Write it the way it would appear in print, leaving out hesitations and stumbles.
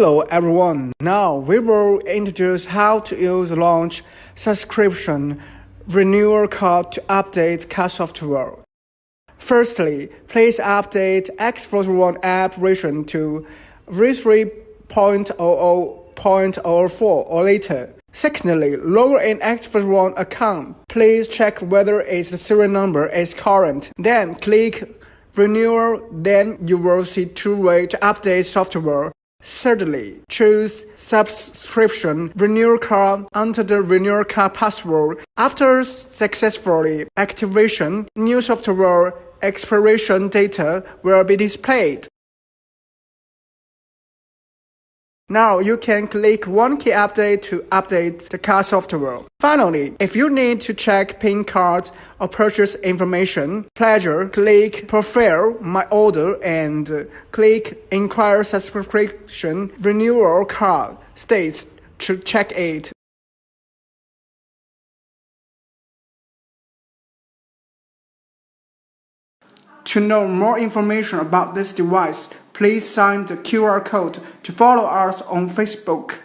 Hello everyone, now we will introduce how to use Launch subscription renewal card to update car software. Firstly, please update X431 app version to v3.00.04 or later. Secondly, log in X431 account. Please check whether its serial number is current. Then click Renewal, then you will see two ways to update software. Thirdly, choose subscription renewal card, enter the renewal card password. After successfully activation, new software expiration data will be displayed. Now you can click One Key Update to update the car software. Finally, if you need to check PIN cards or purchase information, pleasure click Profile, My Order, and click Inquire Subscription Renewal Card states to check it. To know more information about this device, please sign the QR code to follow us on Facebook.